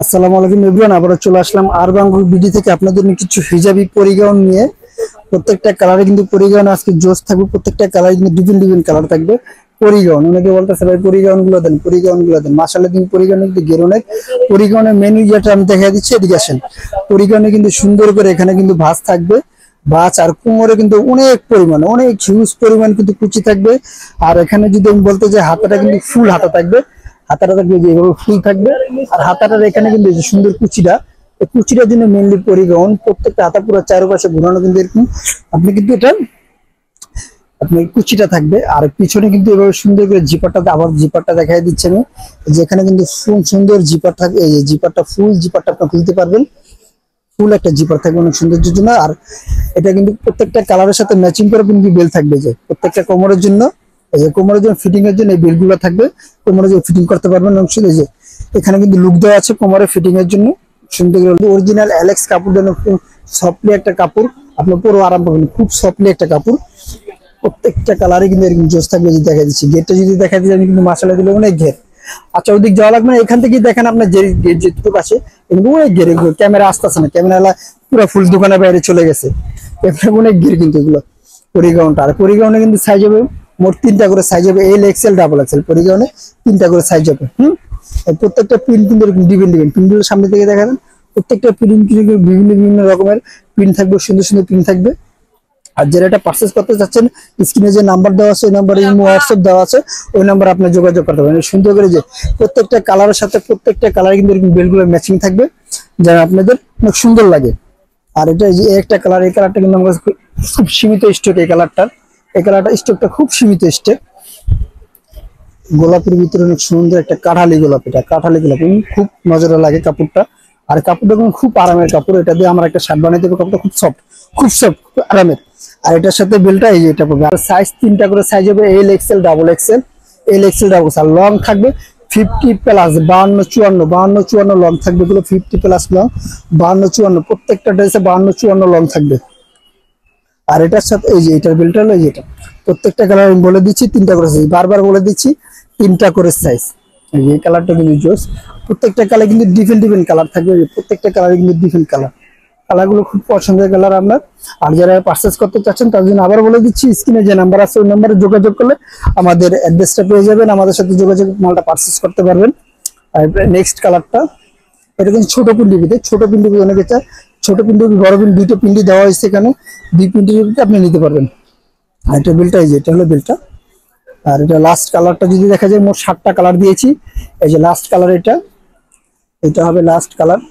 আসসালামু আলাইকুম এভরিওয়ান, আবারও চলে আসলাম আর বাঙ্গুর বিডি থেকে আপনাদের জন্য কিছু হিজাবি পরিগাউন নিয়ে। প্রত্যেকটা কালারে কিন্তু পরিগাউন আজকে জোস থাকবে, প্রত্যেকটা কালারে কিন্তু ডিফারেন্ট ডিফারেন্ট কালার থাকবে। পরিগাউন অনেকে বলতেছে ভাই পরিগাউন গুলো দেন, পরিগাউন গুলো দেন। মাশাআল্লাহ কিন্তু পরিগাউন কিন্তু গেরনের পরিগাউনের মেনু যেটা আমি দেখা দিচ্ছি, এদিকে আসেন। পরিগাউনে কিন্তু সুন্দর করে এখানে কিন্তু ভাঁজ থাকবে, ভাঁজ আর কোমরে কিন্তু অনেক পরিমাণ, অনেক হিউজ পরিমাণ কিন্তু কুচি থাকবে। আর এখানে যদি আমি বলতে যাই হাতাটা কিন্তু ফুল হাতা থাকবে, হাতাটা থাকবে যে এভাবে ফুল থাকবে। আর হাতাটার এখানে কিন্তু যে সুন্দর কুচিটা, এই কুচিটার জন্য মেনলি পরিগাউন। প্রত্যেকটা হাতা পুরো চারপাশে ঘোরানো কিন্তু এরকম আপনি কিন্তু এটা আপনার কুচিটা থাকবে। আর পিছনে কিন্তু এভাবে সুন্দর করে জিপারটা, আবার জিপারটা দেখাই দিচ্ছে আমি, যেখানে কিন্তু সুন্দর জিপার থাকবে। এই যে জিপারটা, ফুল জিপারটা আপনি খুলতে পারবেন, ফুল একটা জিপার থাকবে অনেক সৌন্দর্যের জন্য। আর এটা কিন্তু প্রত্যেকটা কালারের সাথে ম্যাচিং করে কিন্তু বেল থাকবে, যে প্রত্যেকটা কোমরের জন্য, এই যে কোমরের জন্য ফিটিং এর জন্য এই বেল গুলো থাকবে। কোমরে যে ফিটিং করতে পারবেন, এই যে এখানে কিন্তু লুক দেওয়া আছে কোমরে ফিটিং এর জন্য সুন্দর করে। অরিজিনাল অ্যালেক্স কাপড়, যেন সফটলি একটা কাপড়, আপনার পুরো আরাম পাবেন, খুব সফটলি একটা কাপড়। প্রত্যেকটা কালারে কিন্তু এরকম জোস থাকবে। যদি দেখা দিচ্ছি গেটটা, যদি দেখা দিচ্ছি আমি কিন্তু মাসালা দিলে অনেক ঘের। আচ্ছা ওদিক যাওয়া লাগবে না, এখান থেকে দেখেন আপনার যে গেট যেটুকু আছে কিন্তু অনেক ঘের। ক্যামেরা আসতেছে না, ক্যামেরা পুরো ফুল দোকানের বাইরে চলে গেছে। অনেক ঘের কিন্তু এগুলো পরিগাউনটা। আর পরিগাউনে কিন্তু সাইজ হবে মোট তিনটা করে সাইজ হবে, এল এক্সেল ডাবল এক্সেল। পরিগাউনে তিনটা করে সাইজ হবে। প্রত্যেকটা প্রিন্ট কিন্তু এরকম ডিফারেন্ট ডিফারেন্ট প্রিন্টগুলো সামনে থেকে দেখাবেন। প্রত্যেকটা প্রিন্ট কিন্তু বিভিন্ন বিভিন্ন রকমের প্রিন্ট থাকবে, সুন্দর সুন্দর প্রিন্ট থাকবে। আর যারা এটা পারচেজ করতে চাচ্ছেন, স্ক্রিনে যে নাম্বার দেওয়া আছে ওই নাম্বারে হোয়াটসঅ্যাপ দেওয়া আছে, ওই নাম্বারে আপনি যোগাযোগ করতে পারেন। সুন্দর করে যে প্রত্যেকটা কালারের সাথে প্রত্যেকটা কালার কিন্তু এরকম বেলগুলো ম্যাচিং থাকবে, যেন আপনাদের অনেক সুন্দর লাগে। আর এটা যে একটা কালার, এই কালারটা কিন্তু আমার কাছে খুব সীমিত স্টক। এই কালারটা স্টকটা খুব সীমিত স্টক। গোলাপের ভিতরে অনেক সুন্দর একটা কাঠালি গোলাপ, এটা কাঠালি গোলাপ খুব নজরে লাগে কাপড়টা। আর কাপড়টা কিন্তু খুব আরামের কাপড়। এটা দিয়ে আমার একটা শার্ট বানিয়ে দেবো, কাপড়টা খুব সফট, খুব সফট, খুব আরামের। আর এটার সাথে বেলটা এই যে এটা পাবে। আর সাইজ তিনটা করে সাইজ হবে, L XL double XL, L XL double XL. আর লং থাকবে 50 প্লাস, 52 54 লং থাকবে এগুলো, 50 প্লাস লং, 52 54 প্রত্যেকটা ড্রেসে 52 54 লং থাকবে। আর এটার সাথে এই যে এটার বেলটা হলো এটা। প্রত্যেকটা কালার আমি বলে দিচ্ছি তিনটা করে সাইজ, বারবার বলে দিচ্ছি তিনটা করে সাইজ। এই কালারটা কিন্তু জোস। প্রত্যেকটা কালার কিন্তু ডিফারেন্ট ডিফারেন্ট কালার থাকবে, প্রত্যেকটা কালার কিন্তু ডিফারেন্ট কালার। কালারগুলো খুব পছন্দের কালার আপনার। আর যারা পারচেজ করতে চাচ্ছেন তার জন্য আবার বলে দিচ্ছি, স্ক্রিনে যে নাম্বার আছে ওই নাম্বারে যোগাযোগ করলে আমাদের অ্যাড্রেসটা পেয়ে যাবেন, আমাদের সাথে যোগাযোগ মালটা পারচেজ করতে পারবেন। আর নেক্সট কালারটা, এটা কিন্তু ছোট পিন্ডি ভিতরে, ছোট পিন্ডি অনেকে চায়, ছোট পিন্ডি বড় পিন্ডি দুইটা পিন্ডি দেওয়া হয়েছে এখানে, দুই পিন্ডির ভিতরে আপনি নিতে পারবেন। আর এটা বিলটা, এই যে এটা হলো বিলটা। আর এটা লাস্ট কালারটা যদি দেখা যায়, মোট 7টা কালার দিয়েছি। এই যে লাস্ট কালার, এটা হবে লাস্ট কালার।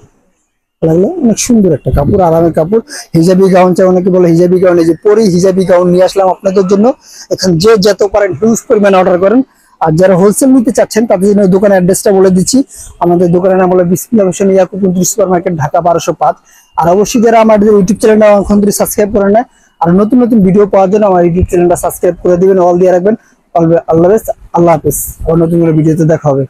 লাগলো অনেক সুন্দর একটা কাপড়, আরামের কাপড়। হিজাবি গাউন চাই, অনেকে বলে হিজাবি গাউন, এই যে পরি হিজাবি গাউন নিয়ে আসলাম আপনাদের জন্য। এখন যে যত পারেন হিউজ পরিমাণে অর্ডার করেন। আর যারা হোলসেল নিতে চাচ্ছেন তাদের জন্য দোকানের অ্যাড্রেসটা বলে দিচ্ছি। আমাদের দোকানের নাম হলো বিসমিল্লাহ হোসেন ইয়াকুব সুপার মার্কেট, ঢাকা 1205। আর অবশ্যই যারা আমাদের ইউটিউব চ্যানেলটা এখন ধরে সাবস্ক্রাইব করেন না, আর নতুন নতুন ভিডিও পাওয়ার জন্য আমার ইউটিউব চ্যানেলটা সাবস্ক্রাইব করে দিবেন, অল দিয়ে রাখবেন। আল্লাহ হাফেজ, আল্লাহ হাফেজ। আবার নতুন ভিডিওতে দেখা হবে।